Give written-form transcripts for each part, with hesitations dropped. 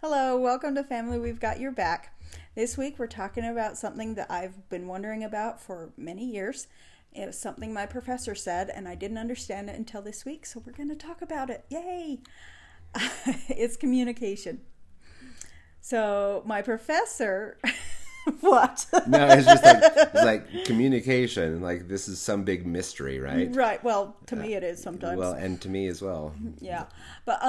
Hello, welcome to Family We've Got Your Back. This week we're talking about something that I've been wondering about for many years. It was something my professor said, and I didn't understand it until this week, so we're going to talk about it. Yay! It's communication. So my professor... What? No, it's like communication. Like this is some big mystery, right? Right. Well, to me it is sometimes. Well, and to me as well. Yeah. But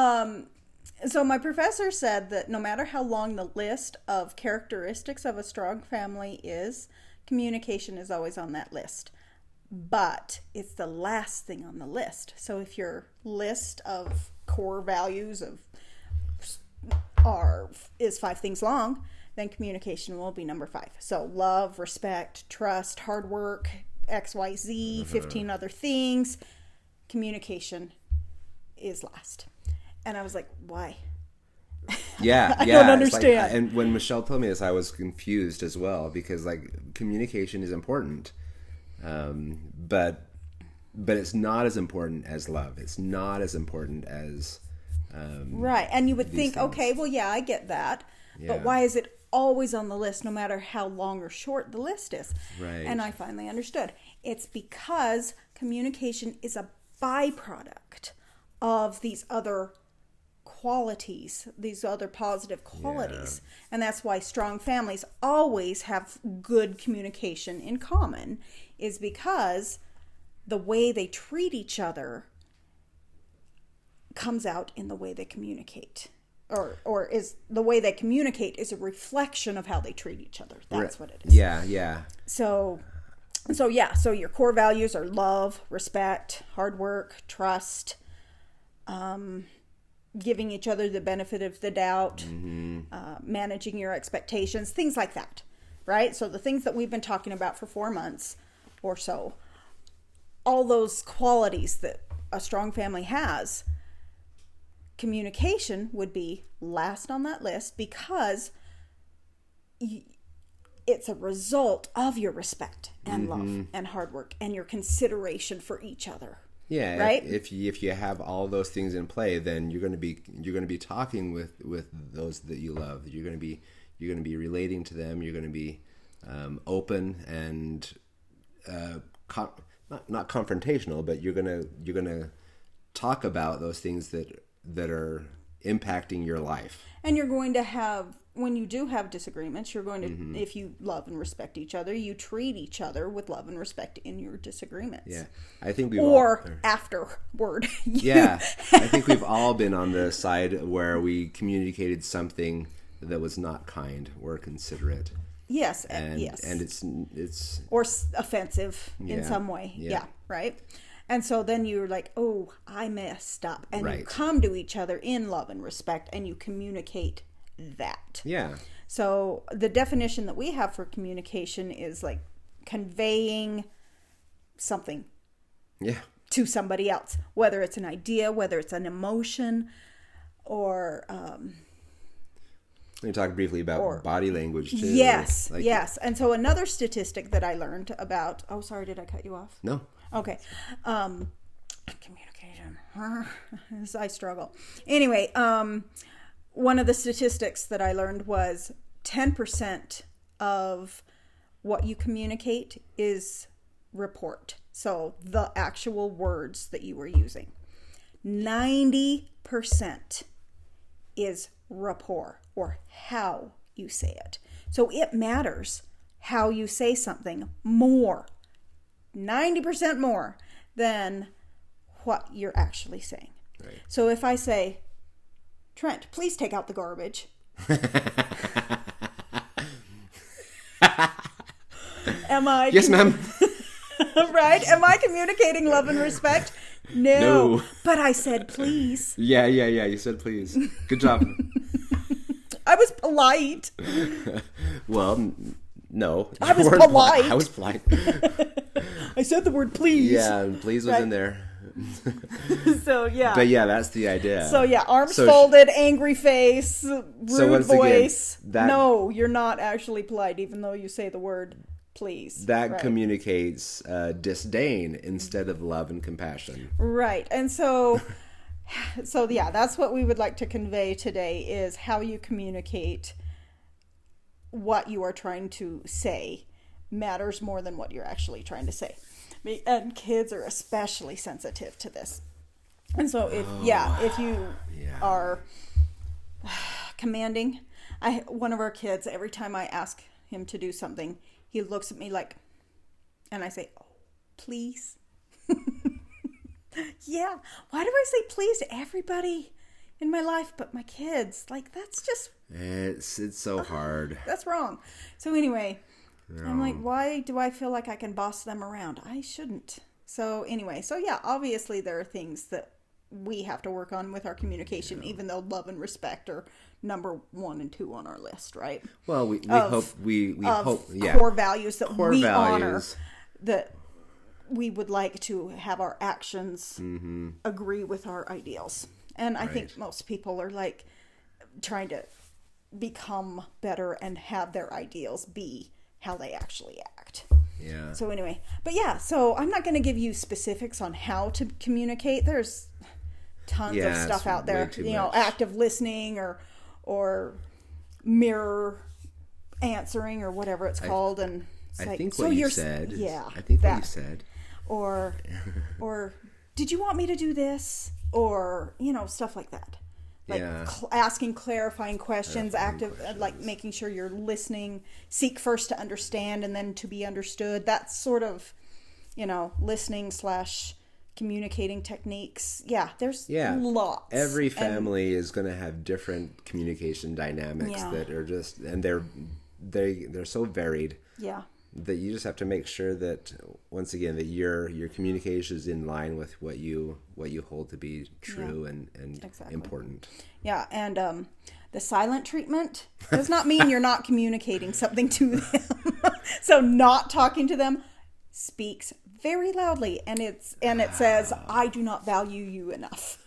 so my professor said that no matter how long the list of characteristics of a strong family is, communication is always on that list. But it's the last thing on the list. So if your list of core values is 5 things long, then communication will be number 5. So love, respect, trust, hard work, XYZ, 15 other things. Communication is last. And I was like, why? Yeah, I don't understand. And when Michelle told me this, I was confused as well because like communication is important, but it's not as important as love. It's not as important as right. And you would think, things. okay, well, yeah, I get that, Yeah. but why is it always on the list, no matter how long or short the list is? Right. And I finally understood. It's because communication is a byproduct of these other qualities, these other positive qualities. Yeah. And that's why strong families always have good communication in common, is because the way they treat each other comes out in the way they communicate. Or is the way they communicate is a reflection of how they treat each other. That's what it is. Yeah. So your core values are love, respect, hard work, trust, giving each other the benefit of the doubt, managing your expectations, things like that, right? So the things that we've been talking about for 4 months or so, all those qualities that a strong family has, communication would be last on that list because it's a result of your respect and love and hard work and your consideration for each other. Yeah, right. If you have all those things in play, then you're going to be talking with those that you love. You're going to be relating to them. You're going to be open and not confrontational, but you're gonna talk about those things that are impacting your life. And you're going to have, when you do have disagreements, you're going to, if you love and respect each other, you treat each other with love and respect in your disagreements. Yeah, I think we afterward. Yeah, I think we've all been on the side where we communicated something that was not kind or considerate. Yes, and it's or offensive in some way. Yeah, right. And so then you're like, oh, I messed up. And you come to each other in love and respect and you communicate that. Yeah. So the definition that we have for communication is like conveying something to somebody else, whether it's an idea, whether it's an emotion, or... Let me talk briefly about body language, too. Yes, yes. And so another statistic that I learned about... Oh, sorry, did I cut you off? No. Okay. Communication. I struggle. Anyway, one of the statistics that I learned was 10% of what you communicate is report. So the actual words that you were using. 90% is rapport, or how you say it. So it matters how you say something more. 90% more than what you're actually saying. Right. So if I say, Trent, please take out the garbage. Am I... Yes, ma'am. Right? Am I communicating love and respect? No. But I said please. Yeah. You said please. Good job. I was polite. Well, no. I was polite. I was polite. I said the word please. Yeah, and please was in there. So, yeah. But yeah, that's the idea. So, yeah, arms folded, angry face, rude voice. Again, no, you're not actually polite, even though you say the word please. That communicates disdain instead of love and compassion. Right. And so So yeah, that's what we would like to convey today, is how you communicate what you are trying to say matters more than what you're actually trying to say. And kids are especially sensitive to this. And so if you are commanding, one of our kids, every time I ask him to do something, he looks at me like, and I say, "Oh, please." Yeah. Why do I say please to everybody in my life but my kids? Like, that's just... It's so hard. That's wrong. So anyway, I'm like, why do I feel like I can boss them around? I shouldn't. So anyway, yeah, obviously there are things that we have to work on with our communication, even though love and respect are number 1 and 2 on our list, right? Well, we hope core values that core we values. honor, that we would like to have our actions agree with our ideals. And I think most people are like trying to become better and have their ideals be how they actually act. Yeah. So anyway, so I'm not going to give you specifics on how to communicate. There's tons of stuff out there, active listening or mirror answering or whatever it's called. And it's I think what you said. Or did you want me to do this? Or, stuff like that. Like asking clarifying questions, like making sure you're listening, seek first to understand and then to be understood. That's sort of, listening / communicating techniques. Yeah, there's lots. Every family is going to have different communication dynamics that are just, and they're so varied. Yeah. That you just have to make sure that, once again, that your communication is in line with what you hold to be true and important. Yeah, and the silent treatment does not mean you're not communicating something to them. So not talking to them speaks very loudly, and it says, "I do not value you enough."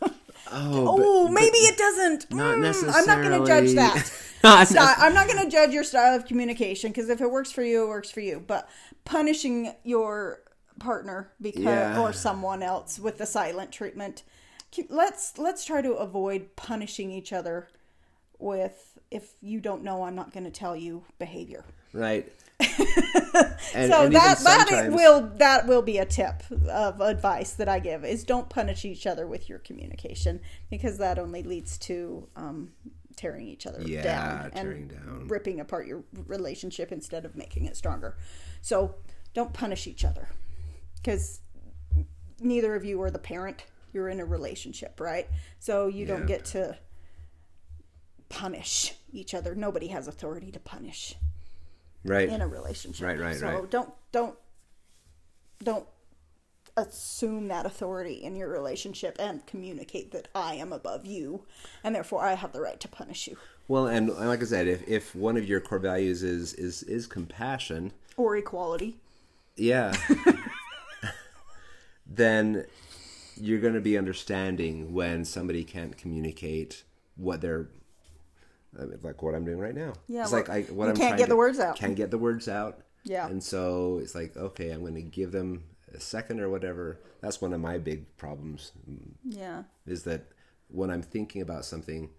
Maybe it doesn't. Not necessarily. I'm not going to judge that. I'm not going to judge your style of communication, because if it works for you, it works for you. But punishing your partner or someone else with the silent treatment, let's try to avoid punishing each other with, if you don't know, I'm not going to tell you behavior. Right. So that will be a tip of advice that I give, is don't punish each other with your communication, because that only leads to tearing each other down and ripping apart your relationship instead of making it stronger. So don't punish each other, because neither of you are the parent. You're in a relationship, right? So you don't get to punish each other. Nobody has authority to punish. Right. In a relationship. Right. So don't assume that authority in your relationship and communicate that I am above you and therefore I have the right to punish you. Well, and like I said, if one of your core values is compassion or equality. Yeah. Then you're going to be understanding when somebody can't communicate what they're, like what I'm doing right now. Yeah, it's well, like what you I'm can't get the words out. Can't get the words out. Yeah. And so it's like, okay, I'm going to give them a second or whatever. That's one of my big problems. Yeah. Is that when I'm thinking about something,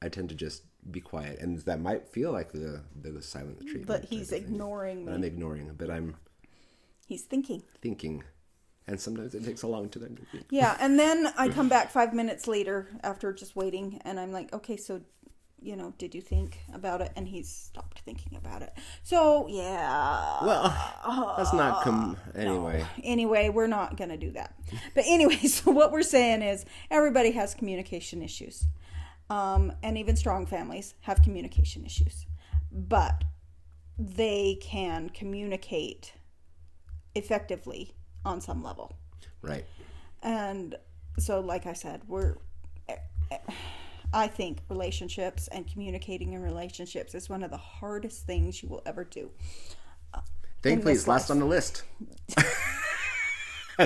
I tend to just be quiet, and that might feel like the silent treatment. But he's ignoring me. I'm ignoring, but he's thinking. And sometimes it takes a long time to think. Yeah, and then I come back 5 minutes later after just waiting, and I'm like, okay, so, did you think about it? And he's stopped thinking about it. So, yeah. Well, that's not anyway. No. Anyway, we're not going to do that. But anyway, so what we're saying is everybody has communication issues. And even strong families have communication issues. But they can communicate effectively on some level. Right. And so, like I said, I think relationships and communicating in relationships is one of the hardest things you will ever do. Thankfully, it's last on the list.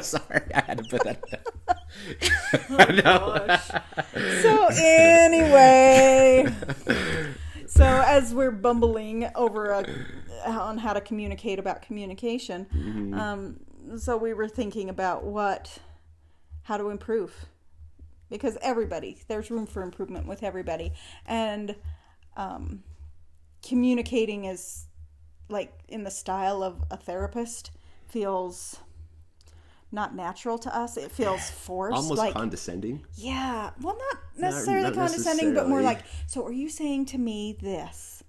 Sorry, I had to put that down. Gosh. So anyway, as we're bumbling over on how to communicate about communication, so we were thinking about how to improve because there's room for improvement with everybody. And communicating is like in the style of a therapist feels not natural to us. It feels forced. Almost like condescending. Yeah. Well, not necessarily not condescending, but more necessarily. like, so are you saying to me this?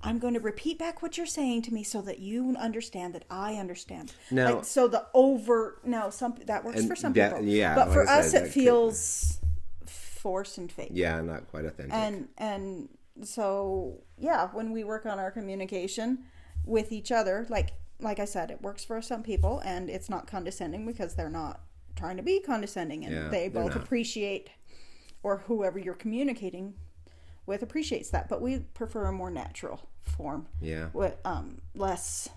I'm going to repeat back what you're saying to me so that you understand that I understand. Now, Like, so that works for some people. Yeah, But for like I us, said, it feels forced and fake. yeah, not quite authentic. And so, yeah, when we work on our communication with each other, like I said, it works for some people, and it's not condescending because they're not trying to be condescending, and Yeah, they they're both not. appreciate, or whoever you're communicating with appreciates that. But we prefer a more natural form. Yeah. With less,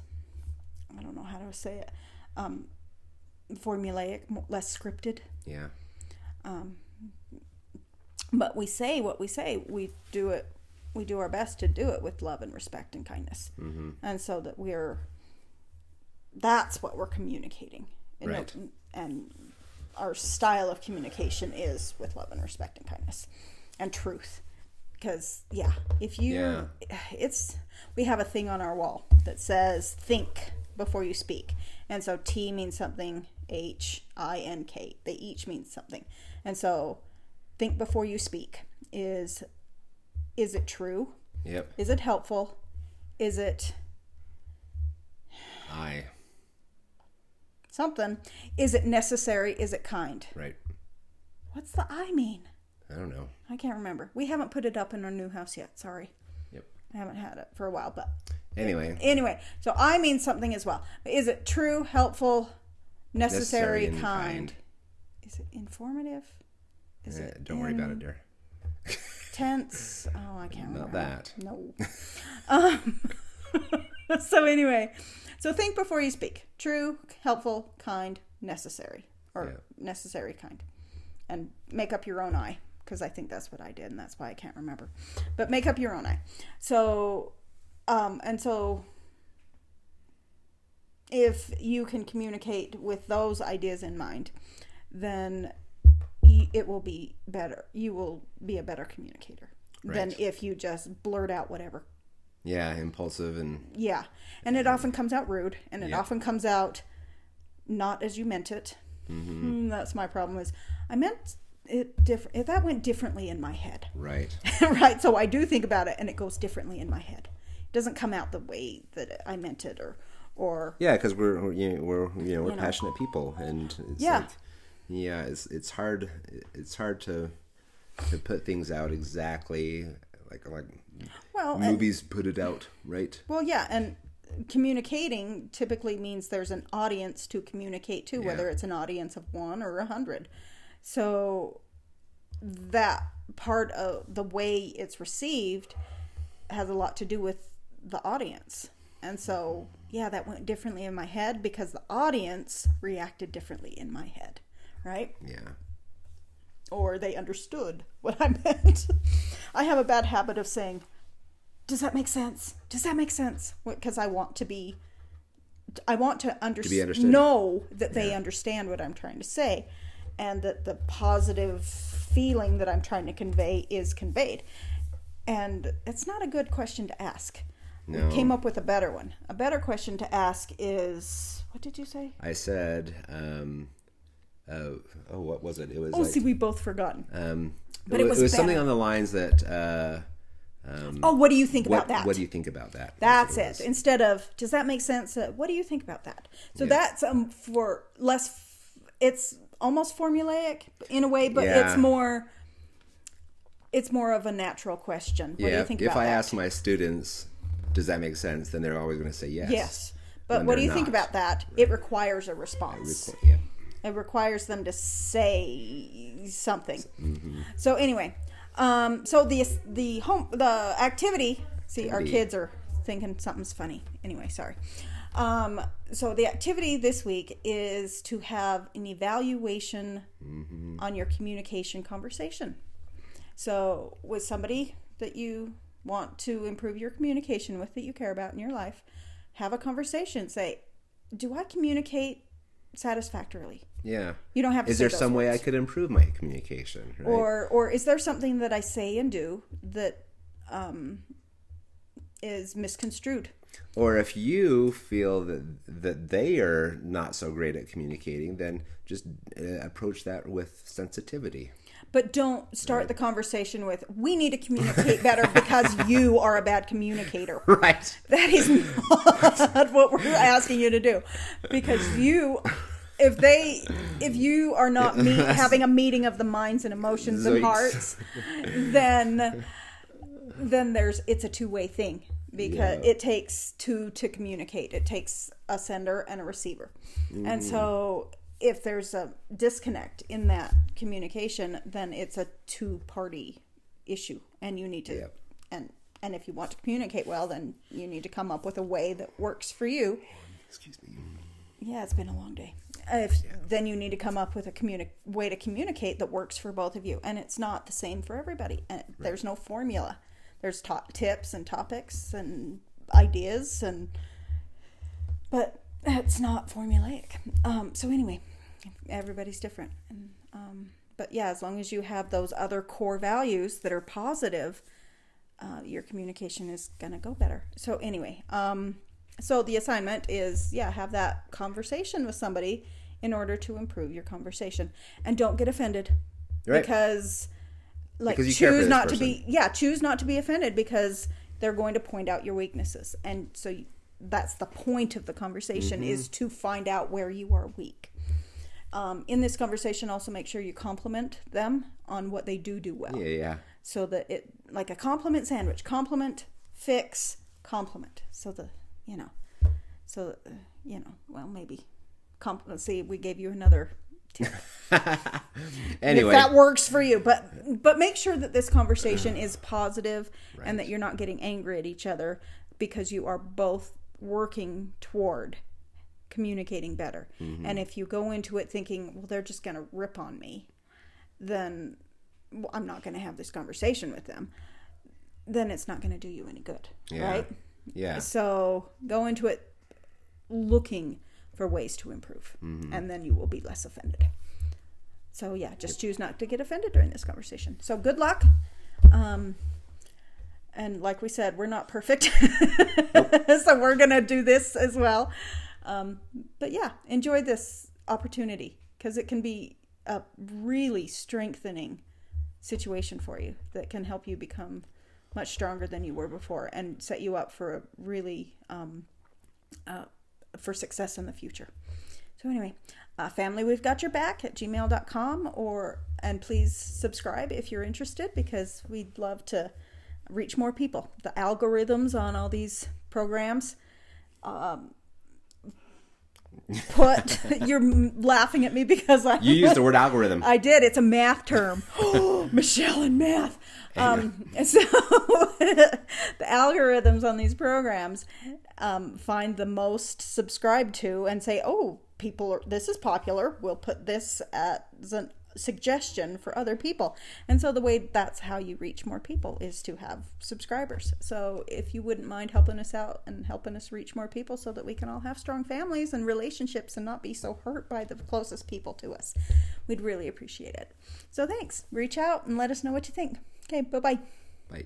I don't know how to say it, formulaic, less scripted. Yeah. But we say what we say. We do it. We do our best to do it with love and respect and kindness. Mm-hmm. And so that that's what we're communicating. Right. And our style of communication is with love and respect and kindness and truth. Because, we have a thing on our wall that says, think before you speak. And so T means something, H-I-N-K. They each mean something. And so think before you speak is it true? Yep. Is it helpful? Is it something? Is it necessary? Is it kind? Right. What's the I mean? I don't know. I can't remember. We haven't put it up in our new house yet. Sorry. Yep. I haven't had it for a while, but Anyway, so I mean something as well. Is it true, helpful, necessary, and kind? Is it informative? Is it don't worry about it, dear. tense? Oh, I can't remember. Not that. No. So anyway, so think before you speak. True, helpful, kind, necessary, or necessary, kind, and make up your own I, because I think that's what I did, and that's why I can't remember. But make up your own I. So, and so, if you can communicate with those ideas in mind, then it will be better. You will be a better communicator than if you just blurt out whatever. Yeah, impulsive and... Yeah, and it often comes out rude, and it often comes out not as you meant it. Mm-hmm. That's my problem is I meant it different. That went differently in my head. Right. Right, so I do think about it, and it goes differently in my head. It doesn't come out the way that I meant it, or yeah, because we're passionate people, and it's it's hard to put things out exactly like movies put it out, right? Well, yeah, and communicating typically means there's an audience to communicate to, whether it's an audience of 1 or 100. So that part of the way it's received has a lot to do with the audience. And so, yeah, that went differently in my head because the audience reacted differently in my head, right? Yeah. Or they understood what I meant. I have a bad habit of saying, does that make sense? Does that make sense? Because I want to understood. Know that they understand what I'm trying to say, and that the positive feeling that I'm trying to convey is conveyed. And it's not a good question to ask. No. We came up with a better one. A better question to ask is, what did you say? I said, what was it? It was. See, we both forgotten. But it was something on the lines that. What do you think about that? What do you think about that? That's it. Instead of, does that make sense? What do you think about that? So that's for less. It's almost formulaic in a way, but it's more. It's more of a natural question. What do you think about that? If I ask my students, does that make sense? Then they're always going to say yes. Yes, but what do you think about that? It requires a response. It requires them to say something. Mm-hmm. So anyway. So the activity. See, our kids are thinking something's funny. Anyway, sorry. So the activity this week is to have an evaluation on your communication conversation. So with somebody that you want to improve your communication with, that you care about in your life, have a conversation. Say, do I communicate satisfactorily. Yeah. You don't have to Is say there those some way I words. could improve my communication? Right? Or is there something that I say and do that is misconstrued? Or if you feel that they are not so great at communicating, then just approach that with sensitivity. But don't start the conversation with, we need to communicate better because you are a bad communicator. Right. That is not what we're asking you to do. Because if you are not having a meeting of the minds and emotions and hearts, then it's a two-way thing. Because it takes two to communicate. It takes a sender and a receiver. And so if there's a disconnect in that communication, then it's a two-party issue. And you need to, and if you want to communicate well, then you need to come up with a way that works for you. Excuse me. Yeah, it's been a long day. Then you need to come up with a way to communicate that works for both of you. And it's not the same for everybody. And there's no formula. There's tips and topics and ideas, but it's not formulaic. So anyway, everybody's different. But yeah, as long as you have those other core values that are positive, your communication is going to go better. So anyway, so the assignment is, have that conversation with somebody in order to improve your conversation. And don't get offended. Right. Because choose not to be offended, because they're going to point out your weaknesses. And so that's the point of the conversation, is to find out where you are weak. In this conversation, also make sure you compliment them on what they do well. Yeah. So that like a compliment sandwich, compliment, fix, compliment. Well, maybe see, we gave you another tip. Anyway, if that works for you, but make sure that this conversation is positive, and that you're not getting angry at each other, because you are both working toward communicating better. And if you go into it thinking, well, they're just going to rip on me, then I'm not going to have this conversation with them, then it's not going to do you any good. Right? Yeah. So go into it looking for ways to improve, and then you will be less offended. So just choose not to get offended during this conversation. So good luck. And like we said, we're not perfect. So we're going to do this as well. But enjoy this opportunity, because it can be a really strengthening situation for you that can help you become much stronger than you were before, and set you up for a really for success in the future. So anyway, family, we've got your back at gmail.com, and please subscribe if you're interested, because we'd love to reach more people. The algorithms on all these programs, you're laughing at me because you used the word algorithm. I did. It's a math term. Michelle and math. And so the algorithms on these programs find the most subscribed to and say, oh, this is popular. We'll put this as a suggestion for other people. And so that's how you reach more people, is to have subscribers. So if you wouldn't mind helping us out and helping us reach more people, so that we can all have strong families and relationships and not be so hurt by the closest people to us, we'd really appreciate it. So thanks. Reach out and let us know what you think. Okay, bye-bye. Bye.